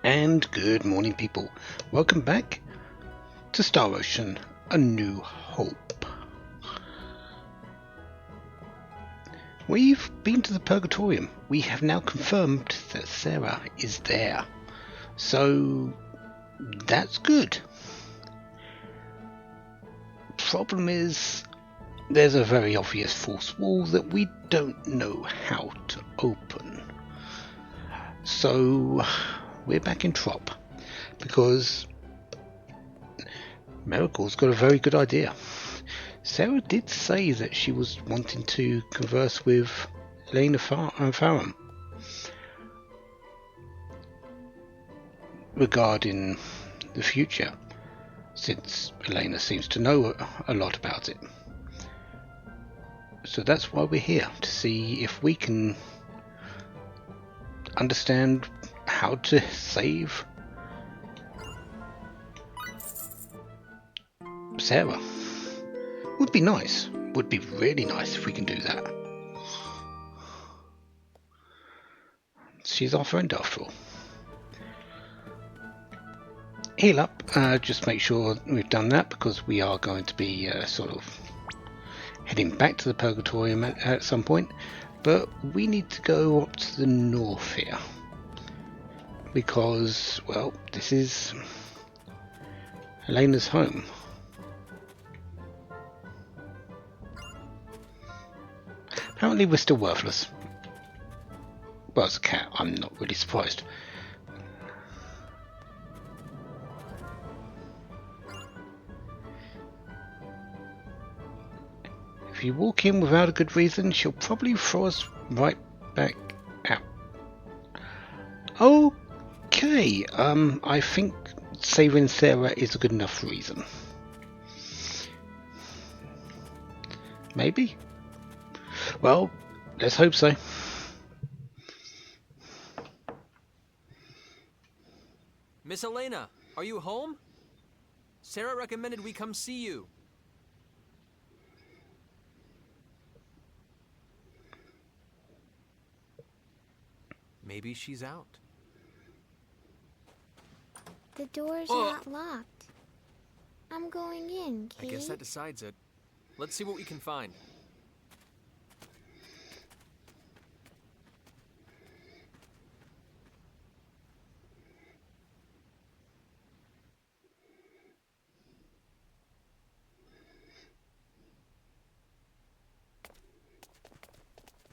And good morning, people. Welcome back to Star Ocean: A New Hope. We've been to the Purgatorium. We have now confirmed that Sarah is there. So that's good. Problem is, there's a very obvious false wall that we don't know how to open. So we're back in Trop because Miracle's got a very good idea. Sarah did say that she was wanting to converse with Elena Farum regarding the future, since Elena seems to know a lot about it. So that's why we're here, to see if we can understand how to save Sarah. Would be nice. Would be really nice if we can do that. She's our friend after all. Heal up. Just make sure we've done that, because we are going to be sort of heading back to the Purgatorium at some point. But we need to go up to the north here, because, well, this is Elena's home. Apparently we're still worthless. Well, as a cat, I'm not really surprised. If you walk in without a good reason, she'll probably throw us right back out. Okay, I think saving Sarah is a good enough reason. Maybe? Well, let's hope so. Miss Elena, are you home? Sarah recommended we come see you. Maybe she's out. The door's not locked. I'm going in, Kate. I guess that decides it. Let's see what we can find.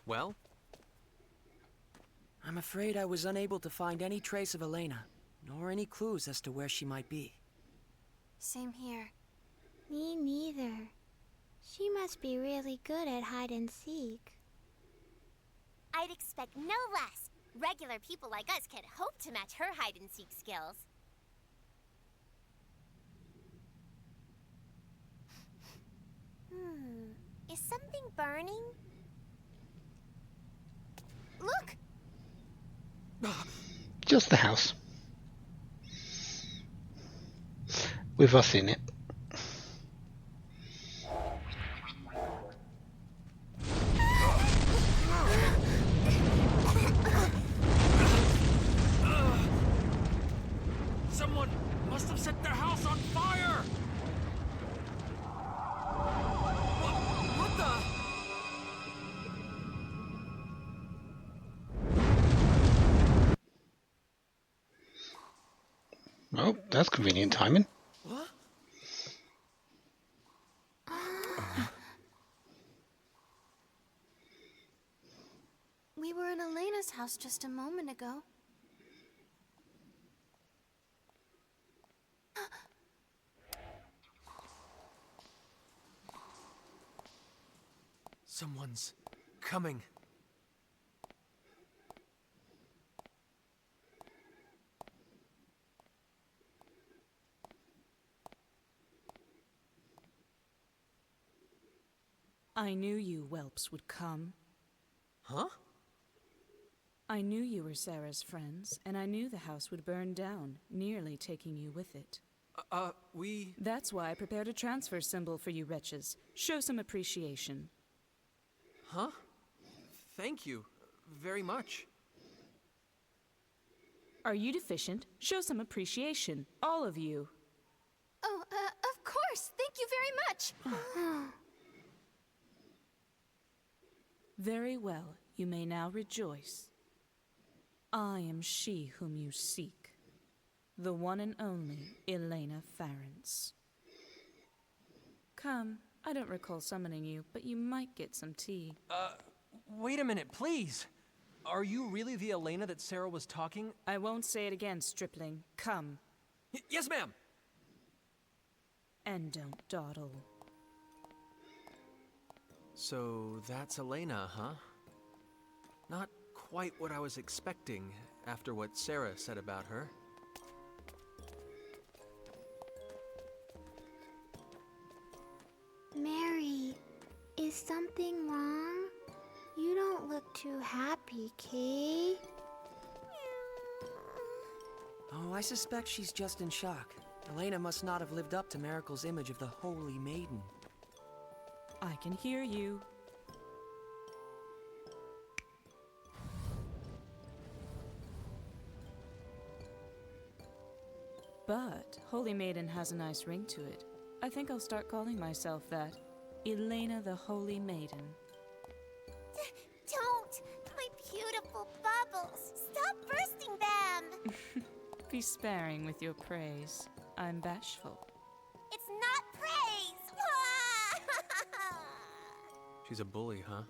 Well? I'm afraid I was unable to find any trace of Elena, nor any clues as to where she might be. Same here. Me neither. She must be really good at hide and seek. I'd expect no less. Regular people like us can't hope to match her hide and seek skills. Is something burning? Look! Just the house. With us in it. Someone must have set their house on fire! What the? Oh, that's convenient timing. What? We were in Elena's house just a moment ago. Someone's coming. I knew you whelps would come. Huh? I knew you were Sarah's friends, and I knew the house would burn down, nearly taking you with it. We... That's why I prepared a transfer symbol for you wretches. Show some appreciation. Huh? Thank you. Very much. Are you deficient? Show some appreciation, all of you. Oh, of course. Thank you very much. Very well, you may now rejoice. I am she whom you seek. The one and only Elena Farrance. Come, I don't recall summoning you, but you might get some tea. Wait a minute, please. Are you really the Elena that Sarah was talking? I won't say it again, stripling. Come. Yes, ma'am. And don't dawdle. So that's Elena, huh? Not quite what I was expecting after what Sarah said about her. Mary, is something wrong? You don't look too happy, Kay. Oh, I suspect she's just in shock. Elena must not have lived up to Miracle's image of the Holy Maiden. I can hear you. But Holy Maiden has a nice ring to it. I think I'll start calling myself that. Elena the Holy Maiden. Don't! My beautiful bubbles! Stop bursting them! Be sparing with your praise. I'm bashful. It's not praise! She's a bully, huh?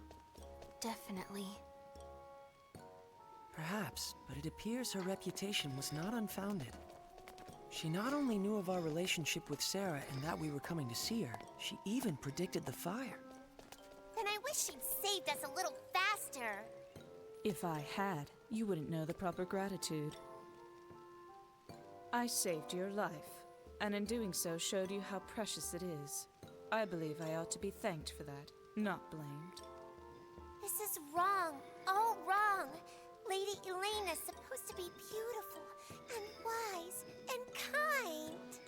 Definitely. Perhaps, but it appears her reputation was not unfounded. She not only knew of our relationship with Sarah and that we were coming to see her, she even predicted the fire. Then I wish she'd saved us a little faster. If I had, you wouldn't know the proper gratitude. I saved your life, and in doing so showed you how precious it is. I believe I ought to be thanked for that, not blamed. This is wrong. All wrong. Lady Elena's supposed to be beautiful and wise and kind.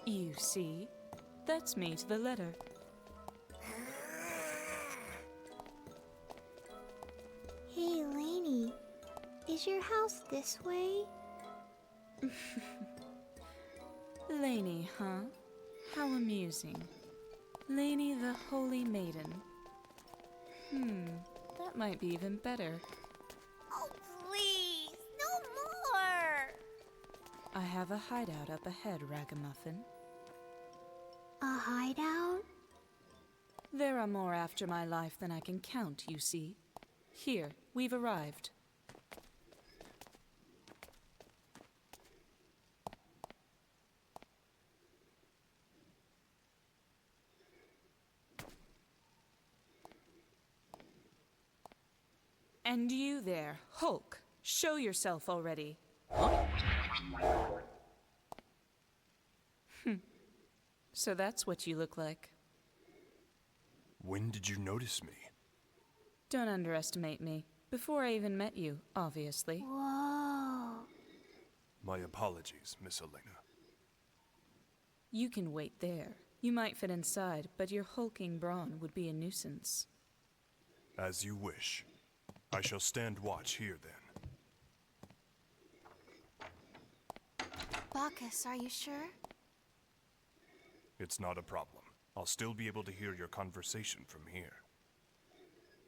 You see? That's me to the letter. Hey, Lainey, is your house this way? Lainey, huh? How amusing. Lainey the Holy Maiden. That might be even better. Oh, please, no more. I have a hideout up ahead, Ragamuffin. A hideout? There are more after my life than I can count, you see. Here, we've arrived. And you there, Hulk, show yourself already. So that's what you look like. When did you notice me? Don't underestimate me. Before I even met you, obviously. Whoa. My apologies, Miss Elena. You can wait there. You might fit inside, but your hulking brawn would be a nuisance. As you wish. I shall stand watch here then. Bacchus, are you sure? It's not a problem. I'll still be able to hear your conversation from here.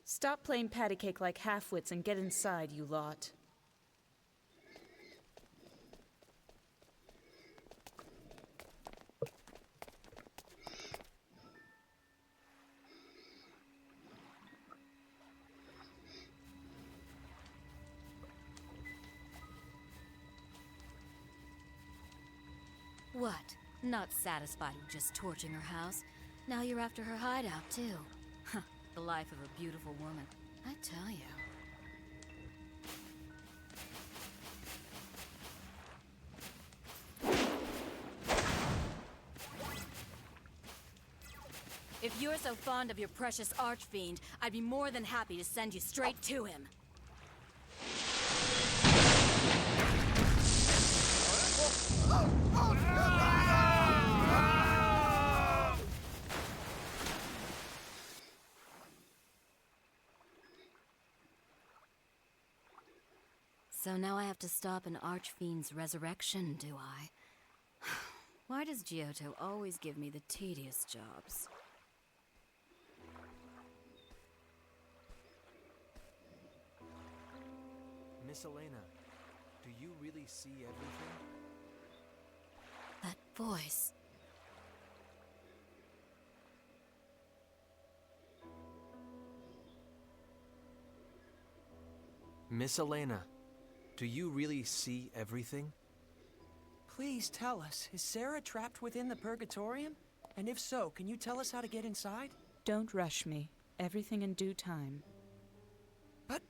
Stop playing patty cake like half-wits and get inside, you lot. What? Not satisfied with just torching her house? Now you're after her hideout, too. Huh, the life of a beautiful woman. I tell you. If you're so fond of your precious archfiend, I'd be more than happy to send you straight to him. So now I have to stop an Archfiend's resurrection, do I? Why does Giotto always give me the tedious jobs? Miss Elena, do you really see everything? That voice. Miss Elena, do you really see everything? Please tell us, is Sarah trapped within the Purgatorium? And if so, can you tell us how to get inside? Don't rush me. Everything in due time. But...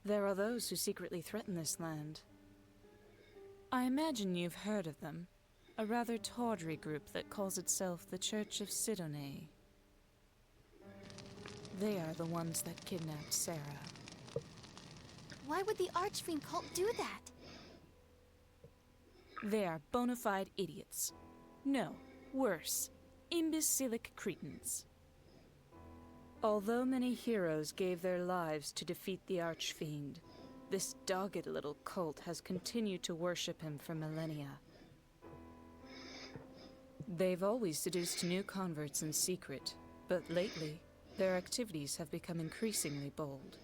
There are those who secretly threaten this land. I imagine you've heard of them. A rather tawdry group that calls itself the Church of Sidone. They are the ones that kidnapped Sarah. Why would the Archfiend cult do that? They are bona fide idiots. No, worse, imbecilic cretins. Although many heroes gave their lives to defeat the Archfiend, this dogged little cult has continued to worship him for millennia. They've always seduced new converts in secret, but lately, their activities have become increasingly bold.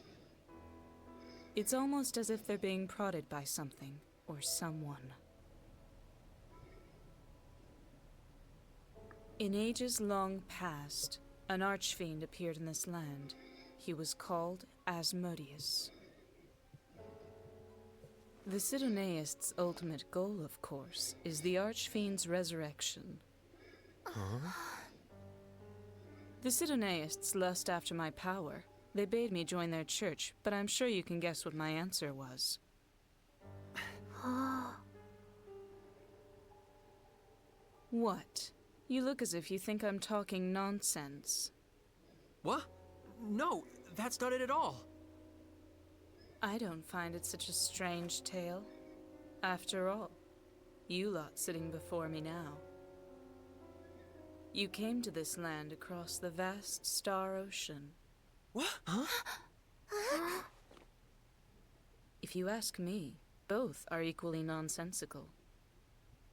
It's almost as if they're being prodded by something, or someone. In ages long past, an Archfiend appeared in this land. He was called Asmodeus. The Sidoneists' ultimate goal, of course, is the Archfiend's resurrection. Huh? The Sidoneists lust after my power. They bade me join their church, but I'm sure you can guess what my answer was. What? You look as if you think I'm talking nonsense. What? No, that's not it at all. I don't find it such a strange tale. After all, you lot sitting before me now. You came to this land across the vast star ocean. What? Huh? If you ask me, both are equally nonsensical.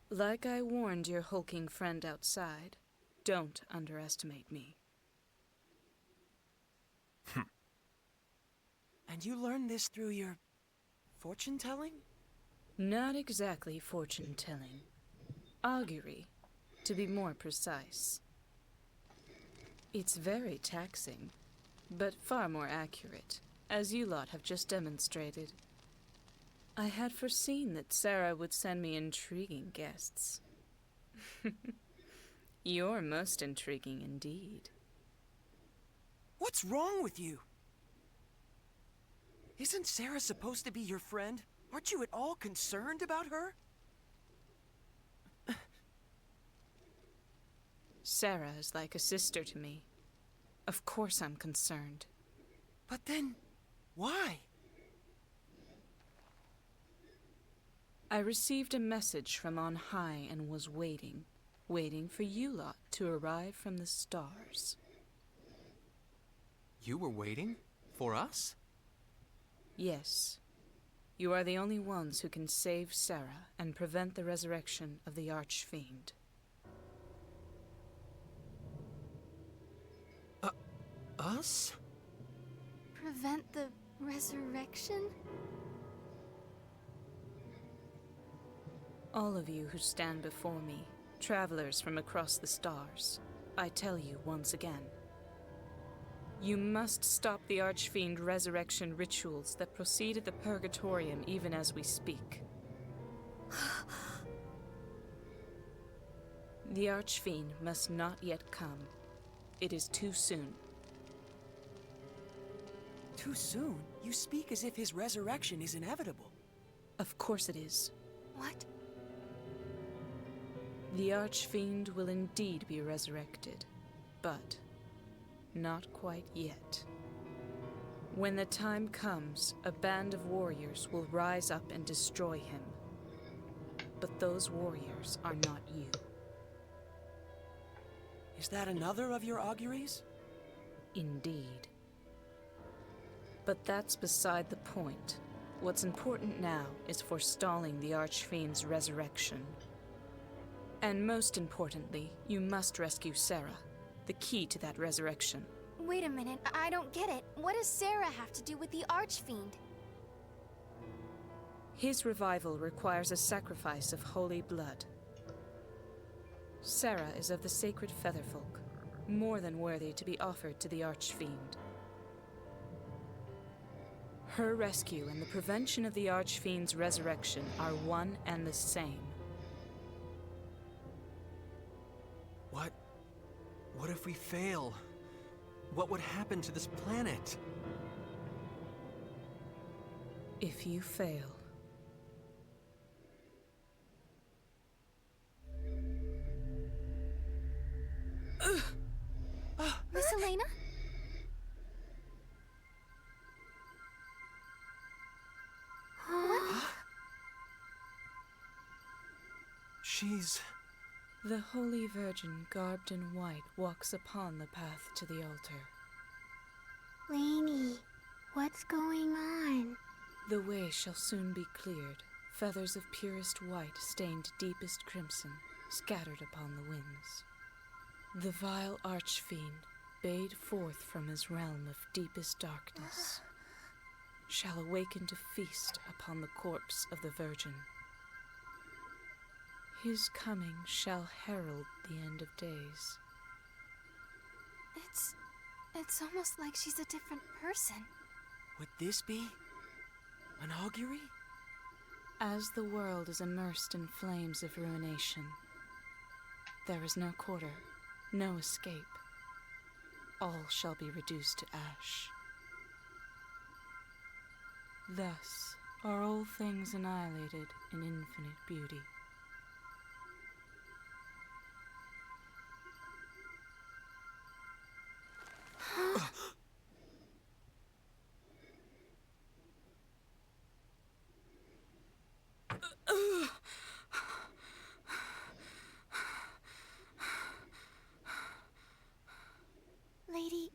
Like I warned your hulking friend outside, don't underestimate me. And you learned this through your... fortune-telling? Not exactly fortune-telling. Augury, to be more precise. It's very taxing, but far more accurate, as you lot have just demonstrated. I had foreseen that Sarah would send me intriguing guests. You're most intriguing indeed. What's wrong with you? Isn't Sarah supposed to be your friend? Aren't you at all concerned about her? Sarah is like a sister to me. Of course I'm concerned. But then, why? I received a message from on high and was waiting for you lot to arrive from the stars. You were waiting? For us? Yes. You are the only ones who can save Sarah and prevent the resurrection of the Archfiend. Us? Prevent the resurrection? All of you who stand before me, travelers from across the stars, I tell you once again. You must stop the Archfiend resurrection rituals that proceed at the Purgatorium even as we speak. The Archfiend must not yet come. It is too soon. Too soon? You speak as if his resurrection is inevitable. Of course it is. What? The Archfiend will indeed be resurrected, but not quite yet. When the time comes, a band of warriors will rise up and destroy him. But those warriors are not you. Is that another of your auguries? Indeed. But that's beside the point. What's important now is forestalling the Archfiend's resurrection. And most importantly, you must rescue Sarah, the key to that resurrection. Wait a minute, I don't get it. What does Sarah have to do with the Archfiend? His revival requires a sacrifice of holy blood. Sarah is of the sacred Featherfolk, more than worthy to be offered to the Archfiend. Her rescue and the prevention of the Archfiend's resurrection are one and the same. What if we fail? What would happen to this planet? If you fail, Miss Elena? She's... the Holy Virgin, garbed in white, walks upon the path to the altar. Lainey, what's going on? The way shall soon be cleared, feathers of purest white stained deepest crimson, scattered upon the winds. The vile Archfiend, bayed forth from his realm of deepest darkness, shall awaken to feast upon the corpse of the Virgin. His coming shall herald the end of days. It's almost like she's a different person. Would this be an augury? As the world is immersed in flames of ruination, there is no quarter, no escape. All shall be reduced to ash. Thus are all things annihilated in infinite beauty. Lady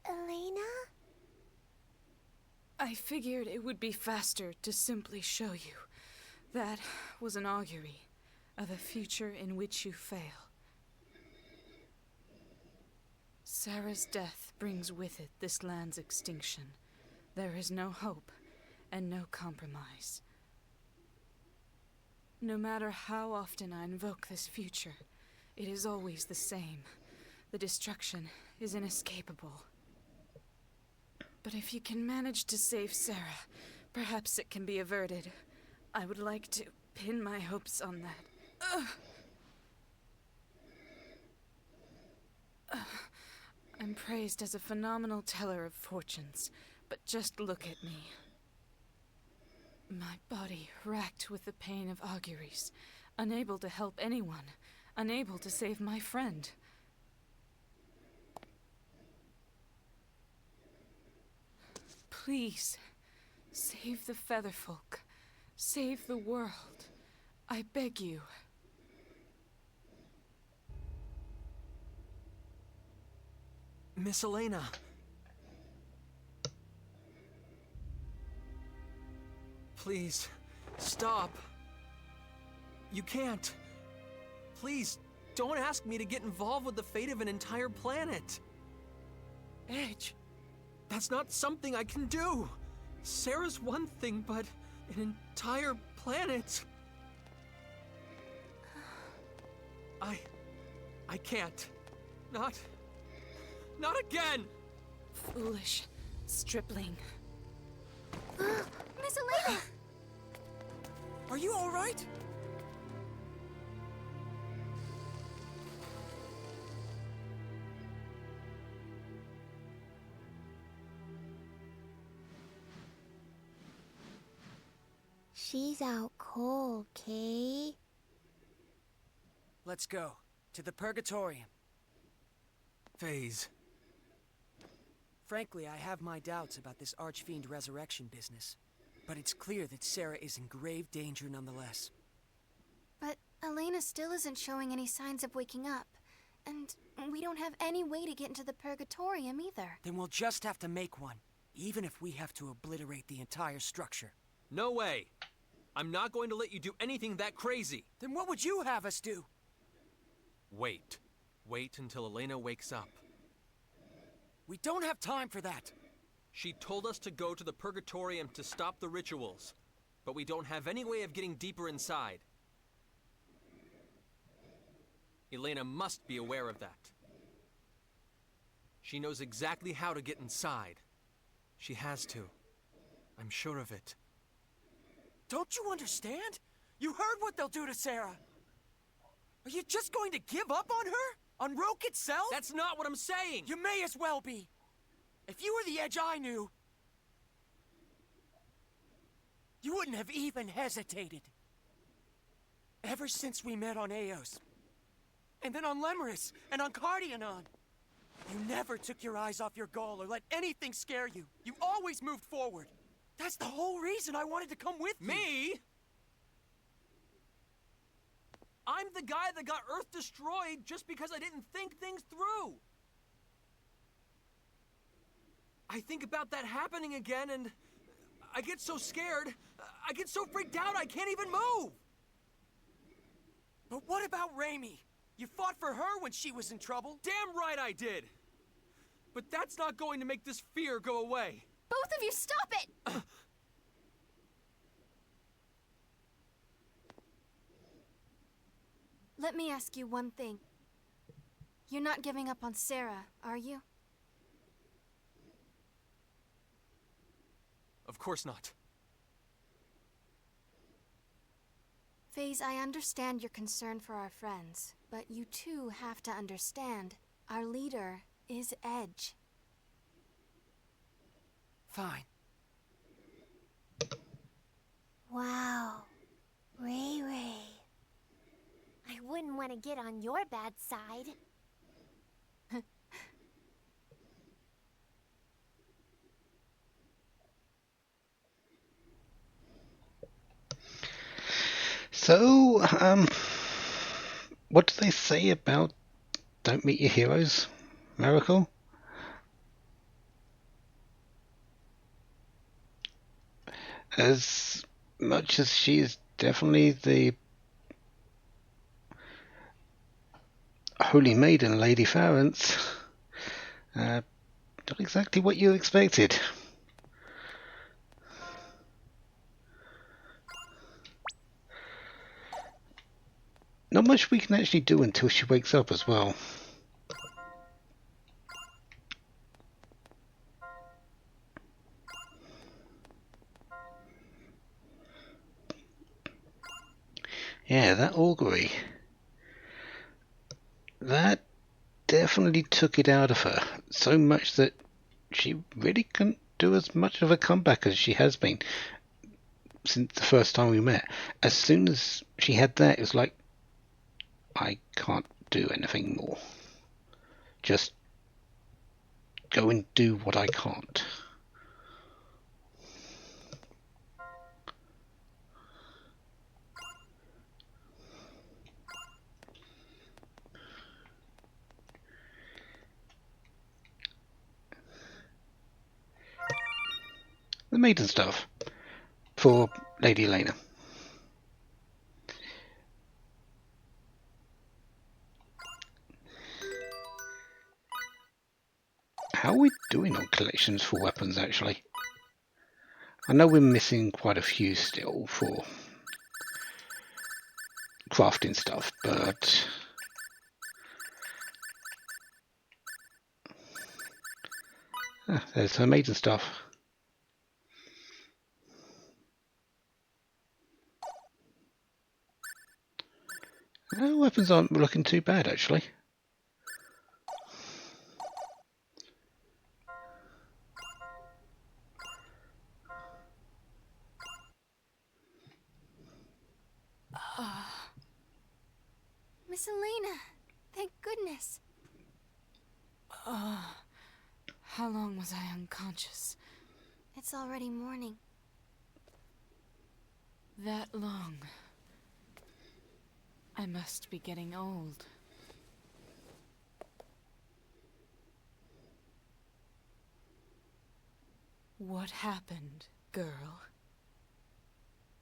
Elena? I figured it would be faster to simply show you. That was an augury of a future in which you fail. Sarah's death brings with it this land's extinction. There is no hope and no compromise. No matter how often I invoke this future, it is always the same. The destruction is inescapable. But if you can manage to save Sarah, perhaps it can be averted. I would like to pin my hopes on that. I'm praised as a phenomenal teller of fortunes, but just look at me. My body racked with the pain of auguries, unable to help anyone, unable to save my friend. Please, save the Featherfolk. Save the world. I beg you. Miss Elena. Please, stop. You can't. Please, don't ask me to get involved with the fate of an entire planet. Edge, that's not something I can do. Sarah's one thing, but an entire planet. I can't. Not again! Foolish stripling. Miss Elena! Are you all right? She's out cold, Kay. Let's go. To the Purgatorium. Phase. Frankly, I have my doubts about this Archfiend resurrection business. But it's clear that Sarah is in grave danger nonetheless. But Elena still isn't showing any signs of waking up. And we don't have any way to get into the Purgatorium either. Then we'll just have to make one. even if we have to obliterate the entire structure. No way. I'm not going to let you do anything that crazy. Then what would you have us do? Wait. Wait until Elena wakes up. We don't have time for that. She told us to go to the Purgatorium to stop the rituals, but we don't have any way of getting deeper inside. Elena must be aware of that. She knows exactly how to get inside. She has to. I'm sure of it. Don't you understand? You heard what they'll do to Sarah. Are you just going to give up on her? On Roke itself? That's not what I'm saying! You may as well be. If you were the Edge I knew, you wouldn't have even hesitated. Ever since we met on Eos, and then on Lemurus, and on Cardionon, you never took your eyes off your goal or let anything scare you. You always moved forward. That's the whole reason I wanted to come with you. Me? I'm the guy that got Earth destroyed just because I didn't think things through. I think about that happening again and I get so scared. I get so freaked out I can't even move. But what about Raimi? You fought for her when she was in trouble. Damn right I did. But that's not going to make this fear go away. Both of you, stop it! Let me ask you one thing. You're not giving up on Sarah, are you? Of course not. FaZe, I understand your concern for our friends, but you too have to understand our leader is Edge. Fine. Wow. Ray Ray. I wouldn't want to get on your bad side. So, what do they say about don't meet your heroes, Miracle? As much as she is definitely the Holy Maiden, Lady Farrance, not exactly what you expected. Not much we can actually do until she wakes up as well. Yeah, that augury. That definitely took it out of her. So much that she really couldn't do as much of a comeback as she has been since the first time we met. As soon as she had that, it was like, I can't do anything more. Just go and do what I can't. The maiden stuff for Lady Elena. How are we doing on collections for weapons, actually? I know we're missing quite a few still for crafting stuff, but there's her maiden stuff. Weapons aren't looking too bad, actually. Miss Elena, thank goodness. How long was I unconscious? It's already morning. That long. I must be getting old. What happened, girl?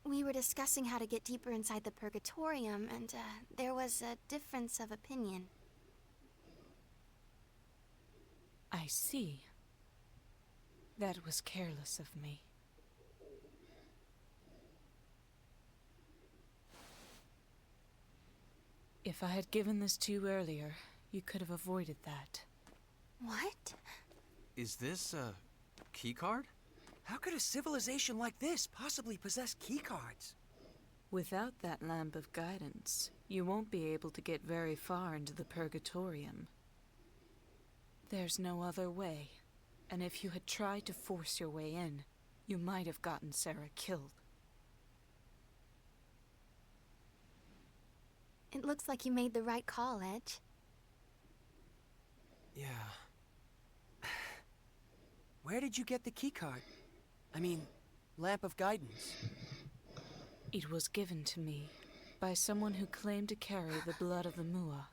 We were discussing how to get deeper inside the Purgatorium, and there was a difference of opinion. I see. That was careless of me. If I had given this to you earlier, you could have avoided that. What? Is this a keycard? How could a civilization like this possibly possess keycards? Without that lamp of guidance, you won't be able to get very far into the Purgatorium. There's no other way, and if you had tried to force your way in, you might have gotten Sarah killed. It looks like you made the right call, Edge. Yeah. Where did you get the keycard? I mean, lamp of guidance. It was given to me by someone who claimed to carry the blood of the Mua.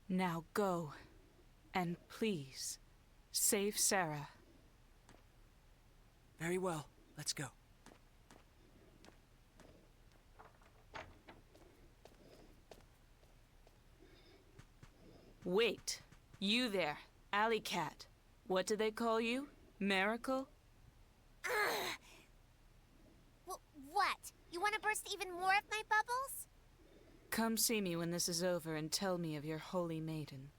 Now go, and please, save Sarah. Very well. Let's go. Wait, you there, Alley Cat. What do they call you? Miracle? What? You want to burst even more of my bubbles? Come see me when this is over and tell me of your holy maiden.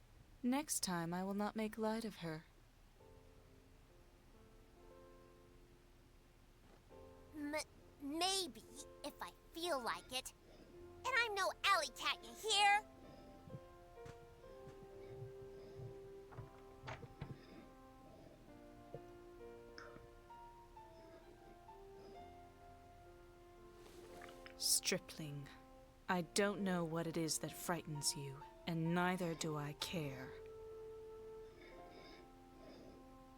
Next time I will not make light of her. Maybe, if I feel like it. And I'm no alley cat, you hear? Stripling, I don't know what it is that frightens you, and neither do I care.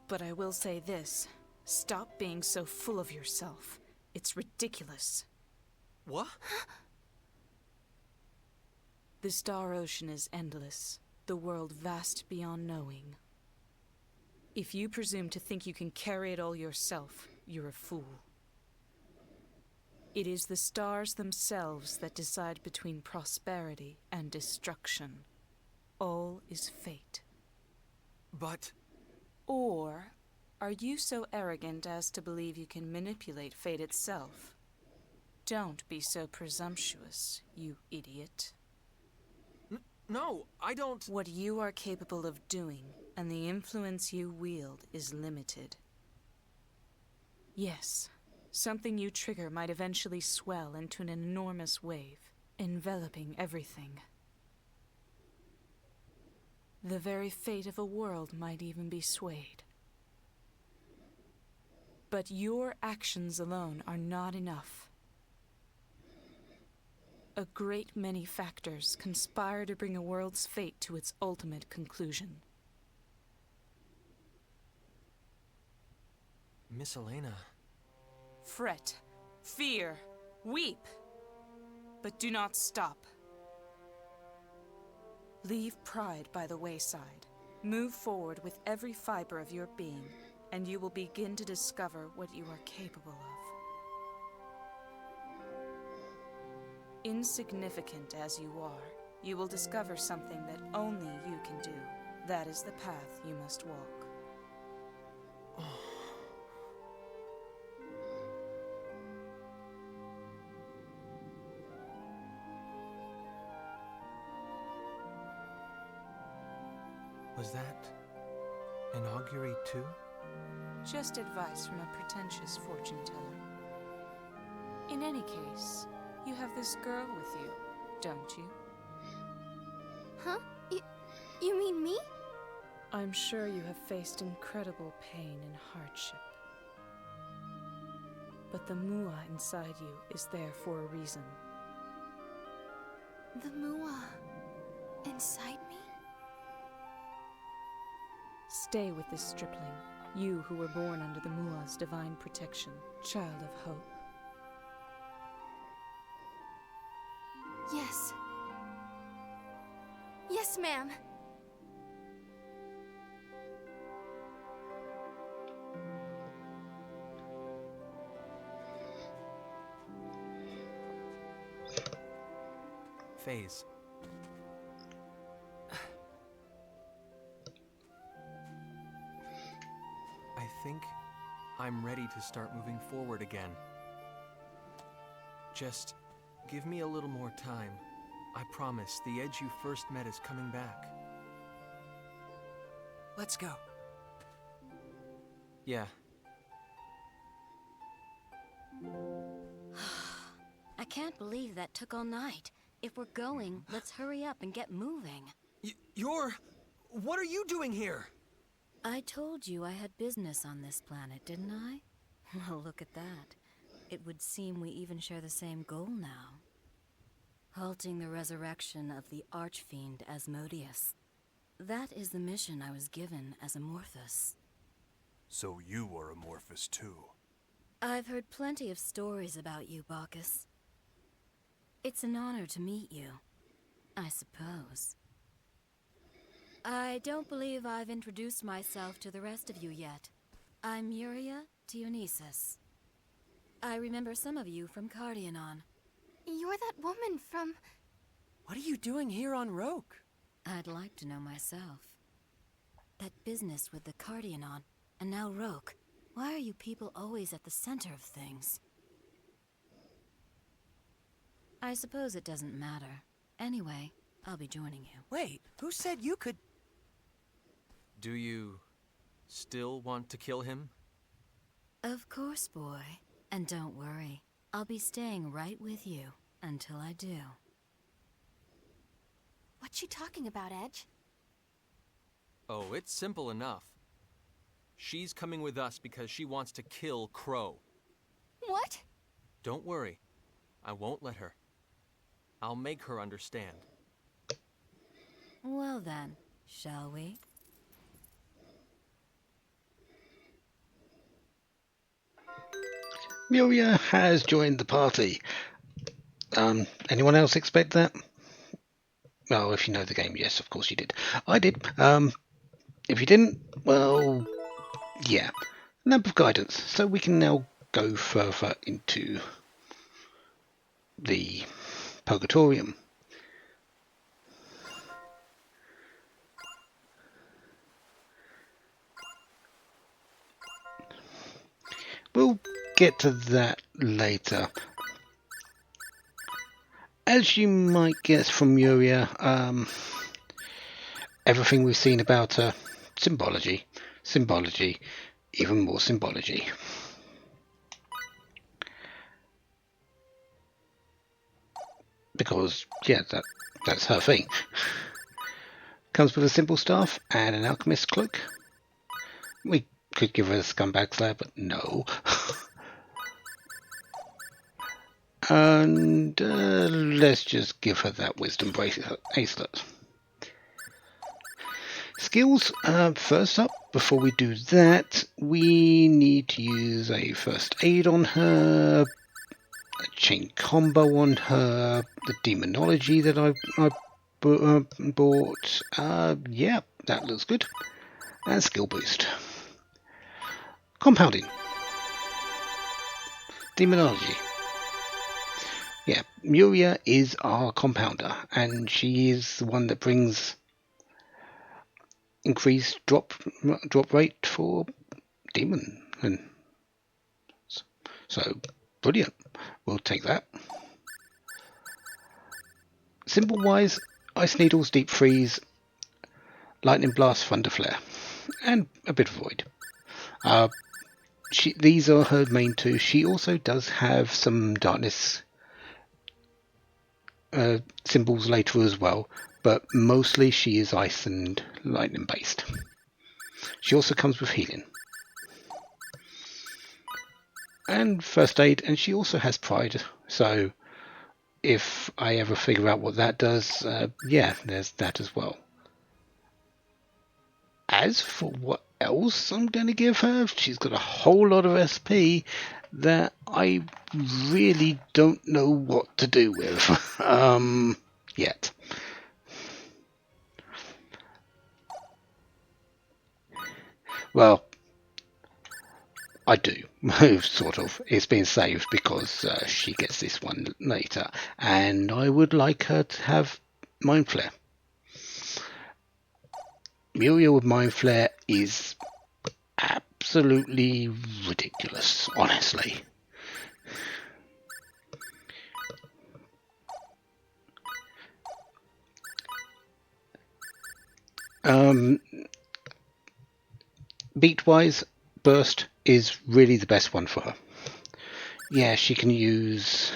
But I will say this. Stop being so full of yourself. It's ridiculous. What? The Star Ocean is endless, the world vast beyond knowing. If you presume to think you can carry it all yourself, you're a fool. It is the stars themselves that decide between prosperity and destruction. All is fate. But... Or are you so arrogant as to believe you can manipulate fate itself? Don't be so presumptuous, you idiot. No, I don't... What you are capable of doing, and the influence you wield, is limited. Yes, something you trigger might eventually swell into an enormous wave, enveloping everything. The very fate of a world might even be swayed. But your actions alone are not enough. A great many factors conspire to bring a world's fate to its ultimate conclusion. Miss Elena... Fret, fear, weep, but do not stop. Leave pride by the wayside. Move forward with every fiber of your being, and you will begin to discover what you are capable of. Insignificant as you are, you will discover something that only you can do. That is the path you must walk. Was that an augury too? Just advice from a pretentious fortune teller. In any case, you have this girl with you, don't you? Huh? You mean me? I'm sure you have faced incredible pain and hardship. But the Mua inside you is there for a reason. The Mua inside me? Stay with this stripling, you who were born under the Mua's divine protection, child of hope. Yes. Yes, ma'am. Phase. I think I'm ready to start moving forward again. Just give me a little more time. I promise the Edge you first met is coming back. Let's go. Yeah. I can't believe that took all night. If we're going, let's hurry up and get moving. What are you doing here? I told you I had business on this planet, didn't I? Well, look at that. It would seem we even share the same goal now. Halting the resurrection of the Archfiend Asmodeus. That is the mission I was given as Amorphous. So you are Amorphous too. I've heard plenty of stories about you, Bacchus. It's an honor to meet you, I suppose. I don't believe I've introduced myself to the rest of you yet. I'm Yuria Dionysus. I remember some of you from Cardionon. You're that woman from... What are you doing here on Roke? I'd like to know myself. That business with the Cardionon, and now Roke. Why are you people always at the center of things? I suppose it doesn't matter. Anyway, I'll be joining you. Wait, who said you could... Do you still want to kill him? Of course, boy. And don't worry, I'll be staying right with you until I do. What's she talking about, Edge? Oh, it's simple enough. She's coming with us because she wants to kill Crow. What? Don't worry. I won't let her. I'll make her understand. Well then, shall we? Miria has joined the party. Anyone else expect that? Well, if you know the game, yes, of course you did. I did. If you didn't, well, yeah. Lamp of Guidance. So we can now go further into the Purgatorium. We'll get to that later. As you might guess from Yuria, everything we've seen about her, symbology, even more symbology. Because, yeah, that's her thing. Comes with a simple staff and an alchemist's cloak. We could give her a scumbag slayer, but no. And let's just give her that wisdom bracelet. Skills. First up, before we do that, we need to use a first aid on her, a chain combo on her, the demonology that I bought. Yeah, that looks good. And skill boost. Compounding. Demonology. Yeah, Yuria is our compounder, and she is the one that brings increased drop rate for demon, and so brilliant. We'll take that. Symbol wise, Ice Needles, Deep Freeze, Lightning Blast, Thunder Flare, and a bit of Void. These are her main two. She also does have some darkness symbols later as well, but mostly she is ice and lightning based. She also comes with healing and first aid, and she also has pride, so if I ever figure out what that does, yeah, there's that as well. As for what else I'm going to give her, she's got a whole lot of SP that I really don't know what to do with yet. Well, I do, sort of. It's been saved because she gets this one later, and I would like her to have Mind Flare. Muriel with Mind Flare is absolutely ridiculous, honestly. Beat-wise, Burst is really the best one for her. Yeah, she can use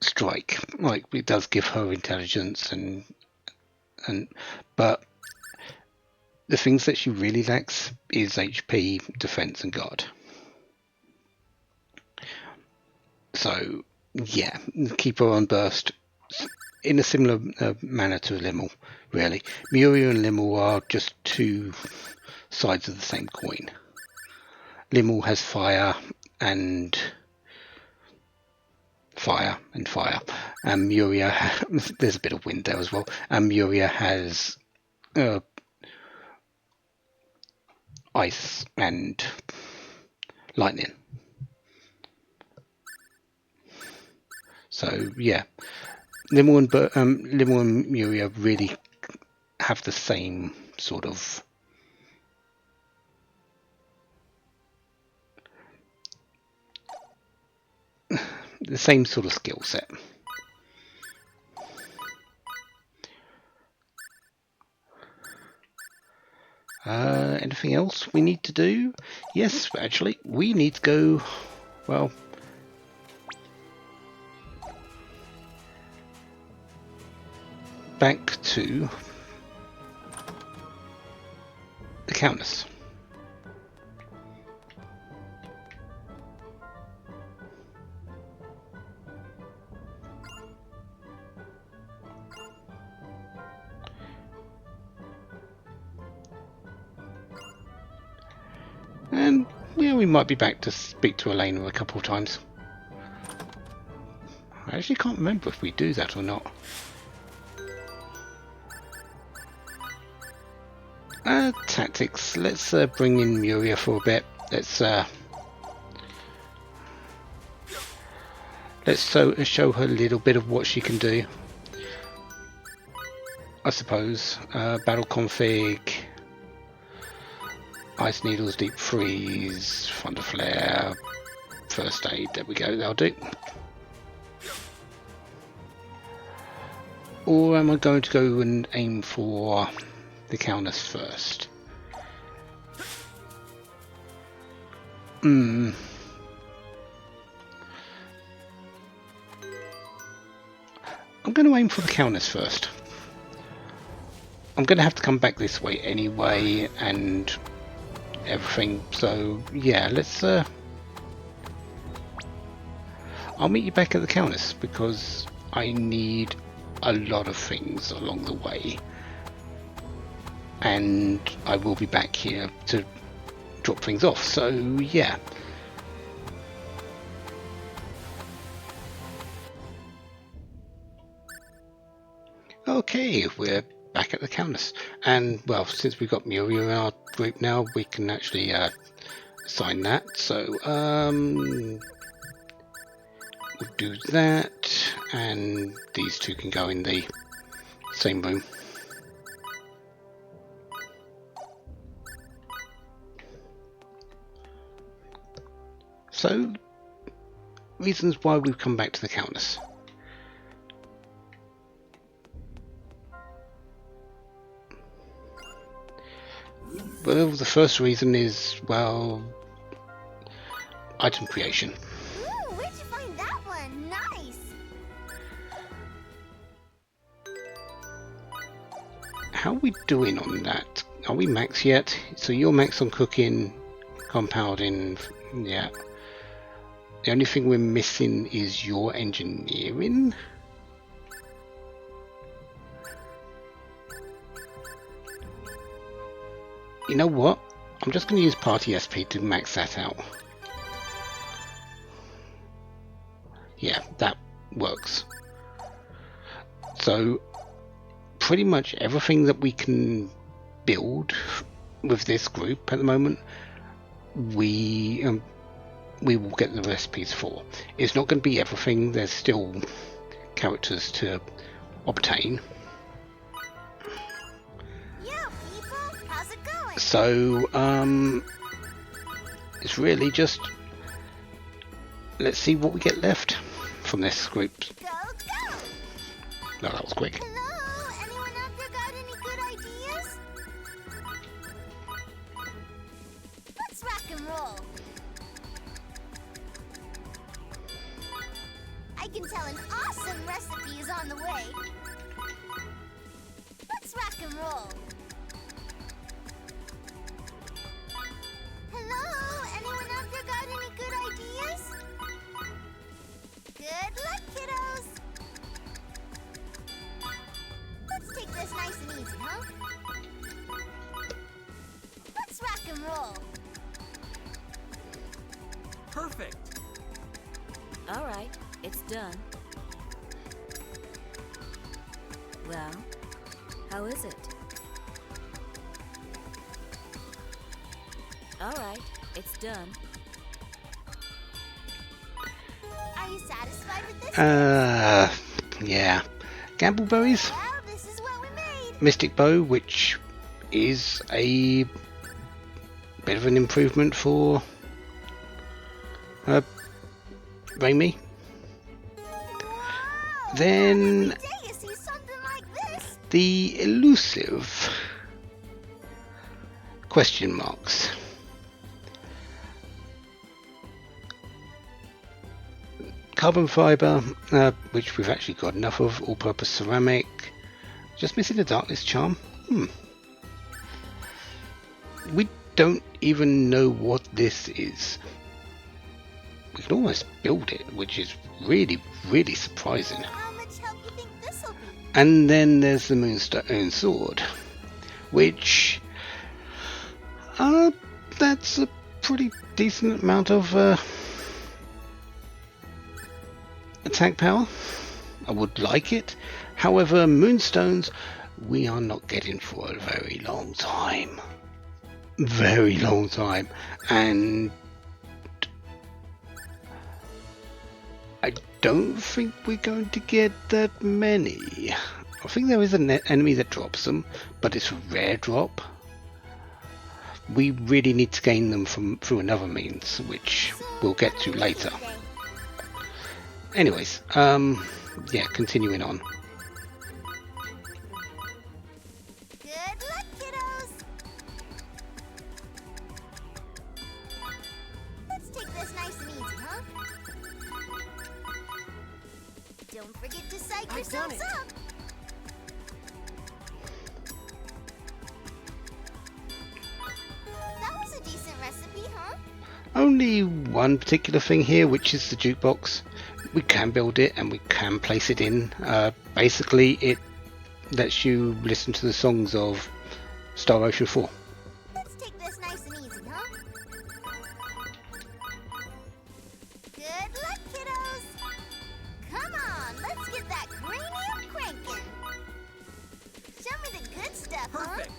Strike, like it does give her intelligence and but the things that she really lacks is HP, defense, and guard. So yeah, keep her on Burst in a similar manner to Limmel, really. Muriel and Limmel are just two sides of the same coin. Limmel has fire, and Muria there's a bit of wind there as well, and Muria has ice and lightning. So yeah, Limmel and Muria really have the same sort of skill set. Anything else we need to do? Yes, actually, we need to go, well, back to the Countess. And yeah, we might be back to speak to Elena a couple of times. I actually can't remember if we do that or not. Tactics. Let's bring in Muria for a bit. Let's show her a little bit of what she can do. I suppose. Battle config. Ice Needles, Deep Freeze, Thunder Flare, First Aid, there we go, that'll do. Or am I going to go and aim for the Countess first? I'm going to aim for the Countess first. I'm going to have to come back this way anyway, and everything, so yeah, let's I'll meet you back at the Countess because I need a lot of things along the way, and I will be back here to drop things off, so yeah. Okay, we're back at the Countess, and well, since we've got Muria in our group now, we can actually assign that, so we'll do that, and these two can go in the same room. So, reasons why we've come back to the Countess. Well, the first reason is, well, item creation. Ooh, where'd you find that one? Nice! How are we doing on that? Are we max yet? So you're max on cooking, compounding, yeah. The only thing we're missing is your engineering. You know what? I'm just going to use Party SP to max that out. Yeah, that works. So, pretty much everything that we can build with this group at the moment we will get the recipes for. It's not going to be everything. There's still characters to obtain. Yo, people, how's it going? So it's really just let's see what we get left from this group. Go, go! No, that was quick. Hello? Anyone out there got any good ideas? Let's rock and roll. I can tell an awesome recipe is on the way. Let's rock and roll. Hello? Anyone out there got any good ideas? Good luck, kiddos. Let's take this nice and easy, huh? Let's rock and roll. Perfect. All right, it's done. Well, how is it? All right, it's done. Are you satisfied with this? Yeah. Gambleberries, Well, this is what we made. Mystic Bow, which is a bit of an improvement for Raimi. Wow, Then every day you see something like this. the elusive question marks. Carbon fibre, which we've actually got enough of, all-purpose ceramic, just missing the darkness charm. We don't even know what this is. We can almost build it, which is really, really surprising. How much help you think this'll be? And then there's the Moonstone Sword, which that's a pretty decent amount of attack power. I would like it. However, Moonstones we are not getting for a very long time. Very long time. And I don't think we're going to get that many. I think there is an enemy that drops them, but it's a rare drop. We really need to gain them through another means, which we'll get to later. Anyways, yeah, continuing on. Good luck, kiddos. Let's take this nice and easy, huh? Don't forget to psych I've done yourselves it. up. That was a decent recipe, huh? Only one particular thing here, which is the jukebox. We can build it and we can place it in. Basically, it lets you listen to the songs of Star Ocean 4. Let's take this nice and easy, huh? Good luck, kiddos. Come on, let's get that cranium cranking. Show me the good stuff, Perfect.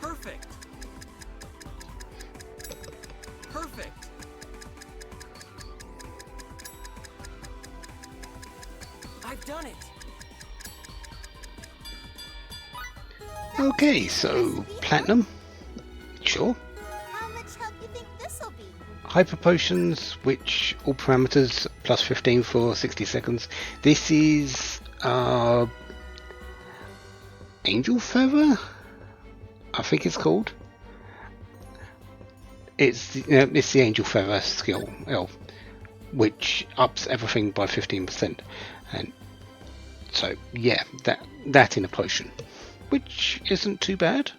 Perfect. Perfect. I've done it. Okay, so platinum. Sure. How much help you think this'll be? Hyper potions, which all parameters plus 15 for 60 seconds. This is Angel Feather, I think it's called. It's the Angel Feather skill, which ups everything by 15%, and so yeah, that in a potion, which isn't too bad.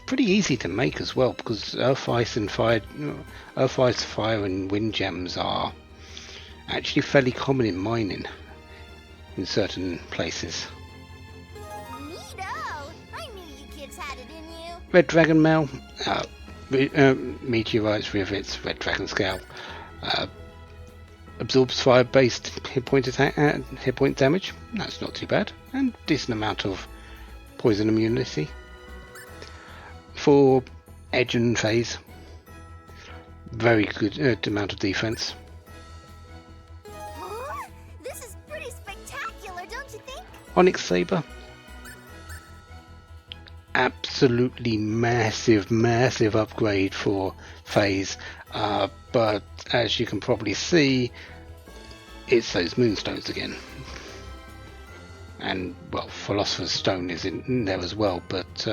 Pretty easy to make as well, because Earth, Ice, Fire and Wind Gems are actually fairly common in mining in certain places. Neato! I knew you kids had it in you. Red Dragon Mail, Meteorites, Rivets, Red Dragon Scale, absorbs fire-based hit point damage. That's not too bad. and decent amount of poison immunity. For Edge and Phase, very good amount of defense. Huh? This is pretty spectacular, don't you think? Onyx Saber, absolutely massive upgrade for Phase, but as you can probably see, it's those Moonstones again. And, well, Philosopher's Stone is in there as well, but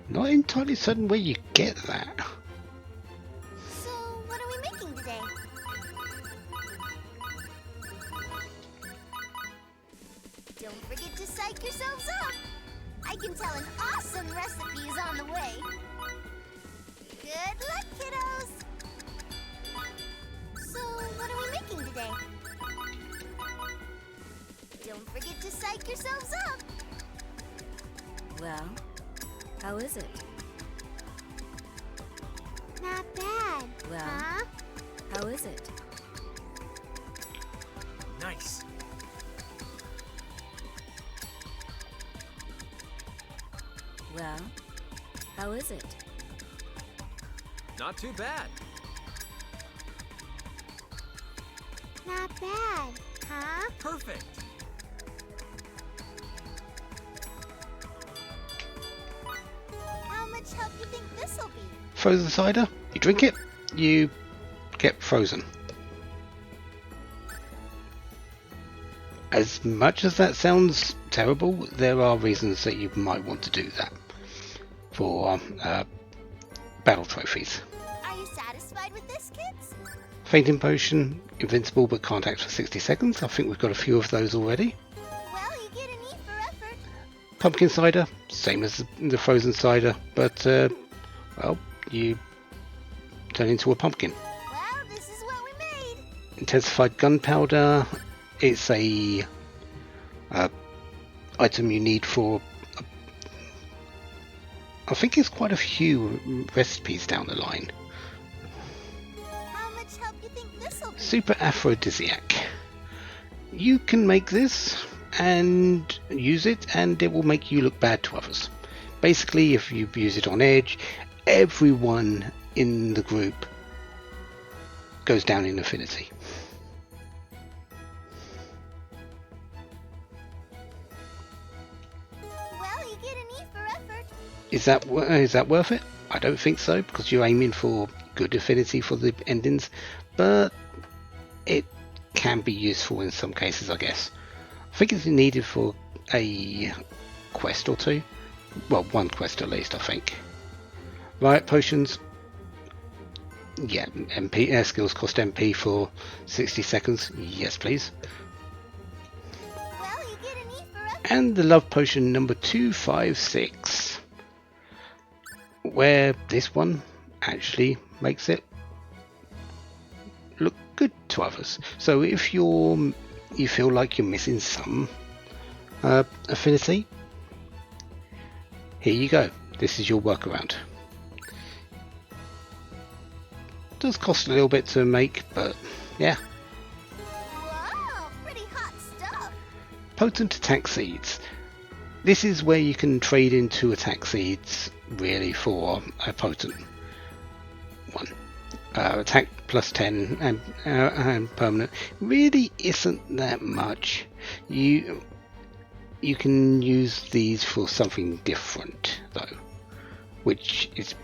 not entirely certain where you get that. So, what are we making today? Don't forget to psych yourselves up! I can tell an awesome recipe is on the way. Good luck, kiddos! So, what are we making today? Don't forget to psych yourselves up! Well, how is it? Not bad. Well, Huh? how is it? Nice. Well, how is it? Not too bad. Not bad. Huh? Perfect. How much help you think this'll be? Frozen cider, you drink it, you get frozen. As much as that sounds terrible, there are reasons that you might want to do that for battle trophies. Are you satisfied with this, kids? Fainting Potion, invincible but can't act for 60 seconds. I think we've got a few of those already. Well, you get an E for effort. Pumpkin cider, same as the frozen cider, but well, you turn into a pumpkin. Well, this is what we made. Intensified gunpowder, it's a item you need for I think it's quite a few recipes down the line. How much help you think this'll be? Super Aphrodisiac. You can make this and use it, and it will make you look bad to others. Basically, if you use it on Edge, everyone in the group goes down in affinity. Well, you get an E for effort. Is that worth it? I don't think so, because you're aiming for good affinity for the endings, but it can be useful in some cases, I guess. I think it's needed for a quest or two. Well, one quest at least, I think. Riot potions. Yeah, MP skills cost MP for 60 seconds. Yes, please. Well, you get an E for effort. And the love potion number 256, where this one actually makes it look good to others. So if you feel like you're missing some affinity, here you go. This is your workaround. Does cost a little bit to make, but yeah. Wow, pretty hot stuff. Potent attack seeds. This is where you can trade into attack seeds really for a potent one. Attack plus 10 and permanent really isn't that much. You can use these for something different though, which is,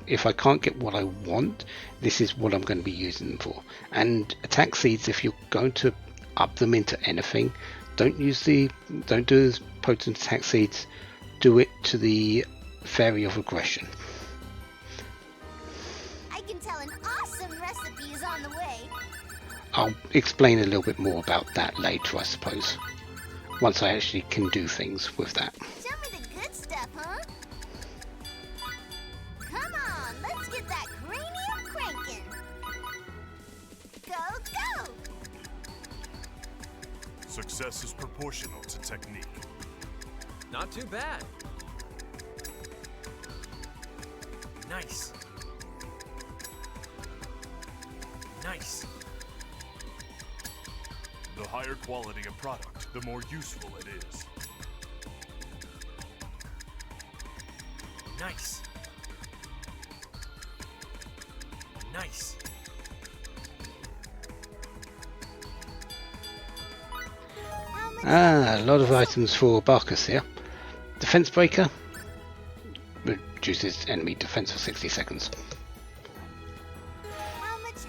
if I can't get what I want, this is what I'm going to be using them for. And attack seeds, if you're going to up them into anything, don't do potent attack seeds, do it to the Fairy of Aggression. I can tell an awesome recipe is on the way. I'll explain a little bit more about that later, I suppose, once I actually can do things with that. Tell me the good stuff, huh? Come on, let's get that cranium cranking. Go, go! Success is proportional to technique. Not too bad. Nice. Nice. The higher quality a product, the more useful it is. Nice. Nice. A lot of items for Barkus here. Defense breaker reduces enemy defense for 60 seconds.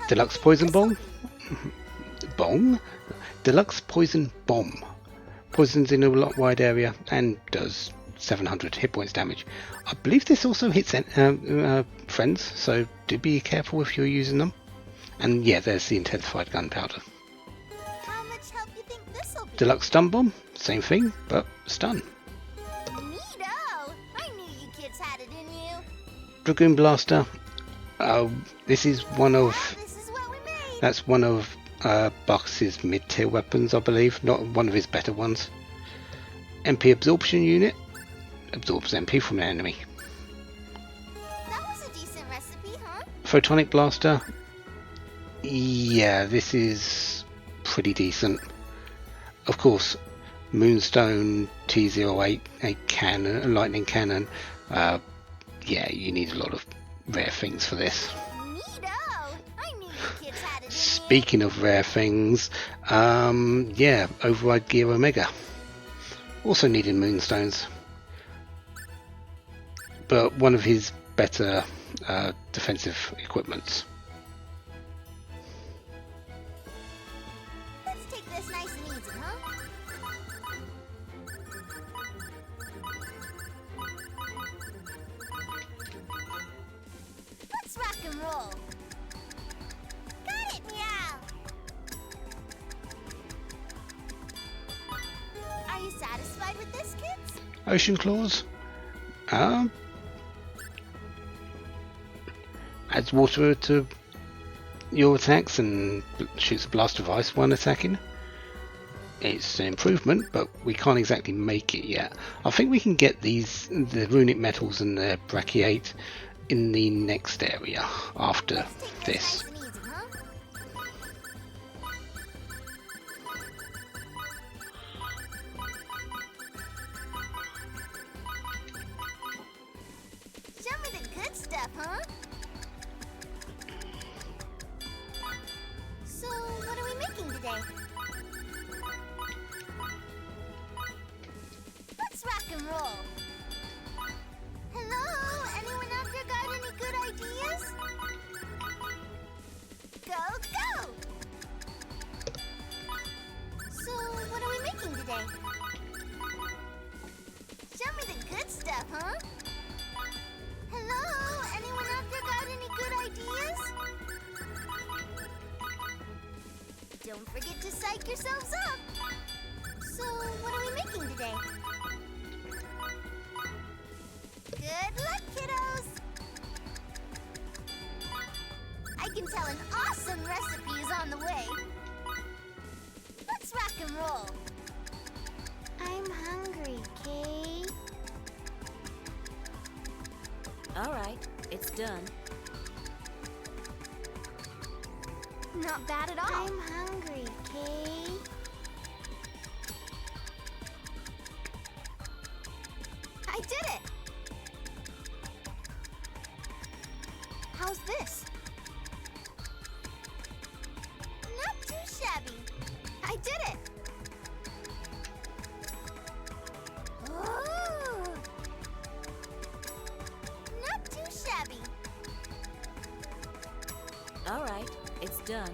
Deluxe poison bomb. Deluxe poison bomb. Poisons in a wide area and does 700 hit points damage. I believe this also hits friends, so do be careful if you're using them. And yeah, there's the intensified gunpowder. How much help you think this'll be? Deluxe stun bomb, same thing, but stun. Neato! I knew you kids had it in you. Dragoon blaster. This is one of. This is what we made. That's one of Barkus's mid-tier weapons, I believe, not one of his better ones. MP absorption unit absorbs MP from an enemy. That was a decent recipe, huh? Photonic blaster. Yeah, this is pretty decent. Of course, Moonstone T08, a cannon, a lightning cannon. Yeah, you need a lot of rare things for this. Neato! I knew you kids had it in you. Speaking of rare things, yeah, Override Gear Omega. Also needed Moonstones. But one of his better defensive equipments. Let's take this nice and easy, huh? Let's rock and roll. Got it, meow. Are you satisfied with this, kids? Ocean Claws. Adds water to your attacks and shoots a blast of ice when attacking. It's an improvement, but we can't exactly make it yet. I think we can get the runic metals and the brachiate in the next area after this. Nice and easy, huh? Show me the good stuff, huh? So, what are we making today? Let's rock and roll. Hello? Anyone out there got any good ideas? Go, go! So, what are we making today? Show me the good stuff, huh? Hello? Anyone out there got any good ideas? Don't forget to psych yourselves up! So, what are we making today? Good luck, kiddos! I can tell an awesome recipe is on the way. Let's rock and roll. I'm hungry, Kay. All right, it's done. Not bad at all. I'm hungry, Kay. I did it! How's this? Not too shabby. I did it! Ooh. Not too shabby. All right, it's done.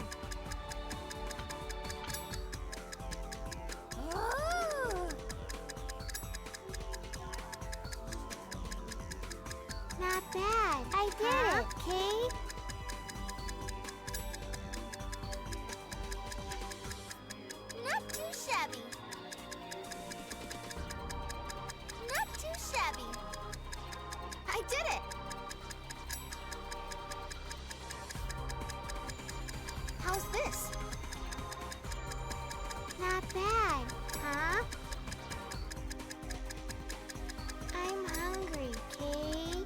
Ooh. Not bad. I did it, Kay. Not too shabby. Not too shabby. I did it! How's this? Not bad, huh? I'm hungry, Kay.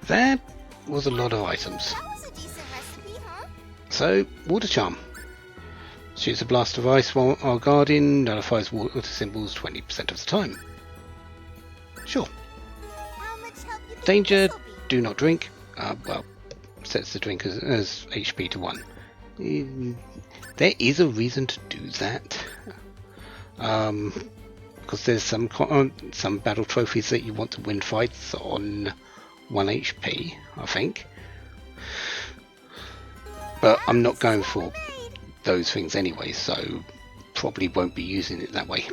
That was a lot of items. That was a decent recipe, huh? So, Water Charm. As Shoots a blast of ice while our guardian, nullifies water symbols 20% of the time. Sure. How much help you think Danger, this'll be? do not drink. Well, sets the drink as HP to 1. There is a reason to do that. Because there's some battle trophies that you want to win fights on 1 HP, I think. But I'm not going for those things anyway, so probably won't be using it that way.